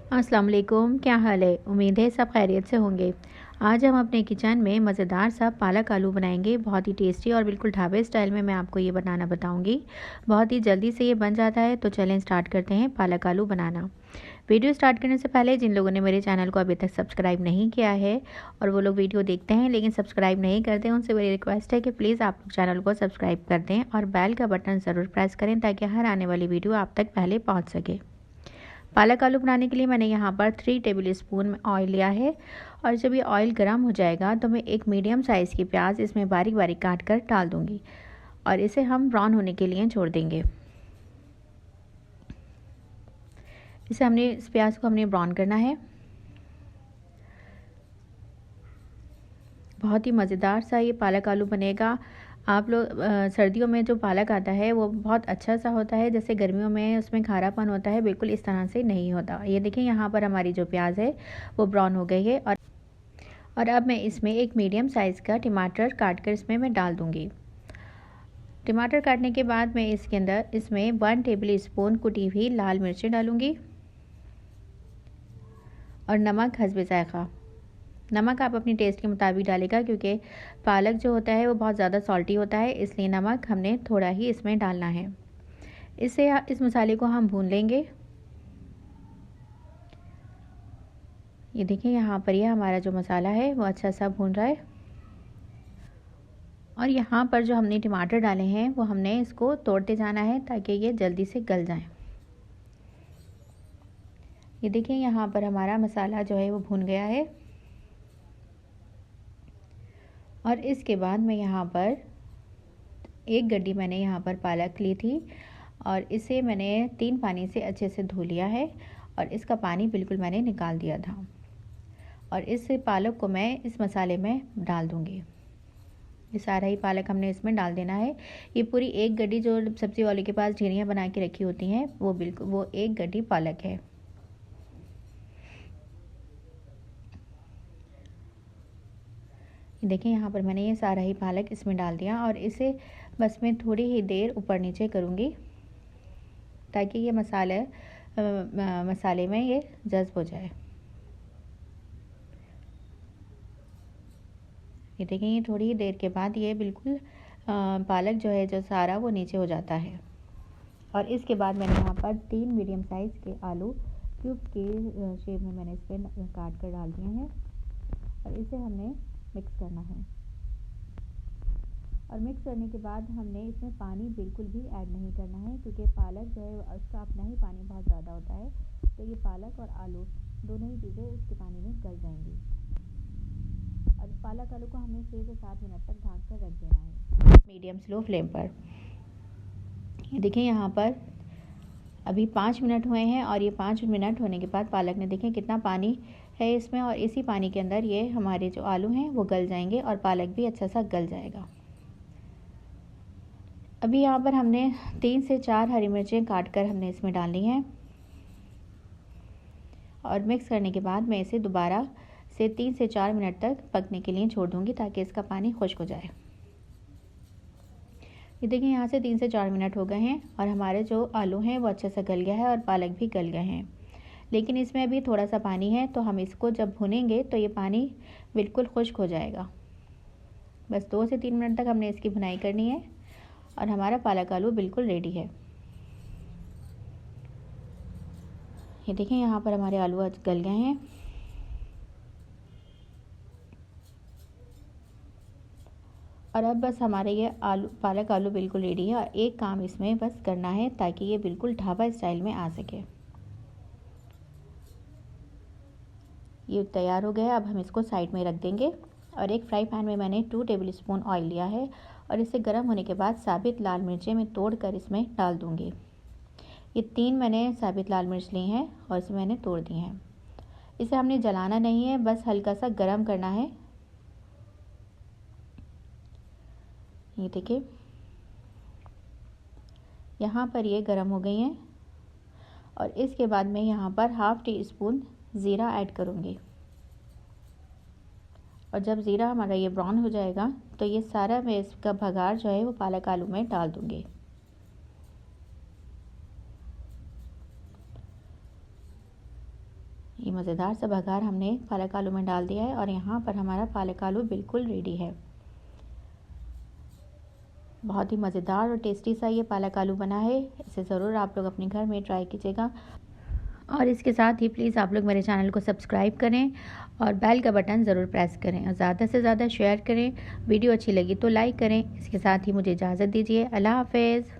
अस्सलाम वालेकुम, क्या हाल है। उम्मीद है सब खैरियत से होंगे। आज हम अपने किचन में मज़ेदार सा पालक आलू बनाएंगे। बहुत ही टेस्टी और बिल्कुल ढाबे स्टाइल में मैं आपको ये बनाना बताऊंगी। बहुत ही जल्दी से ये बन जाता है। तो चलें स्टार्ट करते हैं पालक आलू बनाना। वीडियो स्टार्ट करने से पहले जिन लोगों ने मेरे चैनल को अभी तक सब्सक्राइब नहीं किया है और वो लोग वीडियो देखते हैं लेकिन सब्सक्राइब नहीं करते, उनसे मेरी रिक्वेस्ट है कि प्लीज़ आप लोग चैनल को सब्सक्राइब कर दें और बेल का बटन ज़रूर प्रेस करें ताकि हर आने वाली वीडियो आप तक पहले पहुँच सके। पालक आलू बनाने के लिए मैंने यहाँ पर 3 टेबल स्पून ऑयल लिया है और जब ये ऑयल गर्म हो जाएगा तो मैं एक मीडियम साइज़ की प्याज इसमें बारीक बारीक काट कर डाल दूँगी और इसे हम ब्राउन होने के लिए छोड़ देंगे। इस प्याज को हमने ब्राउन करना है। बहुत ही मज़ेदार सा ये पालक आलू बनेगा। आप लोग सर्दियों में जो पालक आता है वो बहुत अच्छा सा होता है, जैसे गर्मियों में उसमें खारापन होता है, बिल्कुल इस तरह से नहीं होता। ये देखिए यहाँ पर हमारी जो प्याज है वो ब्राउन हो गई है और अब मैं इसमें एक मीडियम साइज़ का टमाटर काट कर इसमें मैं डाल दूँगी। टमाटर काटने के बाद मैं इसके अंदर इसमें 1 टेबल स्पून कुटी हुई लाल मिर्चें डालूँगी और नमक हस्बे ज़ायक़ा। नमक आप अपनी टेस्ट के मुताबिक डालेगा क्योंकि पालक जो होता है वो बहुत ज़्यादा सॉल्टी होता है, इसलिए नमक हमने थोड़ा ही इसमें डालना है। इस मसाले को हम भून लेंगे। ये देखिए यहाँ पर यह हमारा जो मसाला है वो अच्छा सा भून रहा है और यहाँ पर जो हमने टमाटर डाले हैं वो हमने इसको तोड़ते जाना है ताकि ये जल्दी से गल जाएं। ये देखिए यहाँ पर हमारा मसाला जो है वो भून गया है और इसके बाद मैं यहाँ पर एक गड्डी मैंने यहाँ पर पालक ली थी और इसे मैंने 3 पानी से अच्छे से धो लिया है और इसका पानी बिल्कुल मैंने निकाल दिया था और इस पालक को मैं इस मसाले में डाल दूँगी। ये सारा ही पालक हमने इसमें डाल देना है। ये पूरी एक गड्डी जो सब्ज़ी वाले के पास ढेरियाँ बना के रखी होती हैं वो एक गड्डी पालक है। देखिए यहाँ पर मैंने ये सारा ही पालक इसमें डाल दिया और इसे बस मैं थोड़ी ही देर ऊपर नीचे करूँगी ताकि ये मसाले में ये जज़्ब हो जाए। ये देखिए ये थोड़ी ही देर के बाद ये बिल्कुल पालक जो है जो सारा वो नीचे हो जाता है और इसके बाद मैंने यहाँ पर 3 मीडियम साइज़ के आलू क्यूब के शेप में मैंने इस पर काट कर डाल दिए हैं और इसे हमने मिक्स करना है। और मिक्स करने के बाद हमने इसमें पानी बिल्कुल भी ऐड नहीं करना है क्योंकि पालक जो है उसका अपना ही पानी बहुत ज़्यादा होता है, तो ये पालक और आलू दोनों ही चीज़ें इसके पानी में गल जाएंगी। और पालक आलू को हमें 6 से 7 मिनट तक ढक कर रख देना है मीडियम स्लो फ्लेम पर। ये देखिए यहाँ पर अभी 5 मिनट हुए हैं और ये 5 मिनट होने के बाद पालक ने देखें कितना पानी है इसमें और इसी पानी के अंदर ये हमारे जो आलू हैं वो गल जाएंगे और पालक भी अच्छा सा गल जाएगा। अभी यहाँ पर हमने 3 से 4 हरी मिर्चें काट कर हमने इसमें डालनी है और मिक्स करने के बाद मैं इसे दोबारा से 3 से 4 मिनट तक पकने के लिए छोड़ दूँगी ताकि इसका पानी खुश्क हो जाए। ये देखिए यहाँ से 3 से 4 मिनट हो गए हैं और हमारे जो आलू हैं वो अच्छे से गल गया है और पालक भी गल गए हैं, लेकिन इसमें अभी थोड़ा सा पानी है, तो हम इसको जब भुनेंगे तो ये पानी बिल्कुल खुश्क हो जाएगा। बस 2 से 3 मिनट तक हमने इसकी भुनाई करनी है और हमारा पालक आलू बिल्कुल रेडी है। ये देखें यहाँ पर हमारे आलू आज गल गए हैं और अब बस हमारे ये पालक आलू बिल्कुल रेडी है और एक काम इसमें बस करना है ताकि ये बिल्कुल ढाबा स्टाइल में आ सके। ये तैयार हो गया। अब हम इसको साइड में रख देंगे और एक फ्राई पैन में मैंने 2 टेबल स्पून ऑयल लिया है और इसे गर्म होने के बाद साबित लाल मिर्चें मैं तोड़ कर इसमें डाल दूँगी। ये 3 मैंने साबित लाल मिर्च ली हैं और इसे मैंने तोड़ दी हैं। इसे हमने जलाना नहीं है, बस हल्का सा गर्म करना है। ये देखिए यहाँ पर ये गर्म हो गई हैं और इसके बाद मैं यहाँ पर हाफ़ टी स्पून ज़ीरा ऐड करूँगी और जब ज़ीरा हमारा ये ब्राउन हो जाएगा तो ये सारा मैं इसका भगार जो है वो पालक आलू में डाल दूँगी। ही मज़ेदार सा बघार हमने पालक आलू में डाल दिया है और यहाँ पर हमारा पालक आलू बिल्कुल रेडी है। बहुत ही मज़ेदार और टेस्टी सा ये पालक आलू बना है। इसे ज़रूर आप लोग अपने घर में ट्राई कीजिएगा और इसके साथ ही प्लीज़ आप लोग मेरे चैनल को सब्सक्राइब करें और बेल का बटन ज़रूर प्रेस करें और ज़्यादा से ज़्यादा शेयर करें। वीडियो अच्छी लगी तो लाइक करें। इसके साथ ही मुझे इजाज़त दीजिए। अल्लाह हाफ़िज़।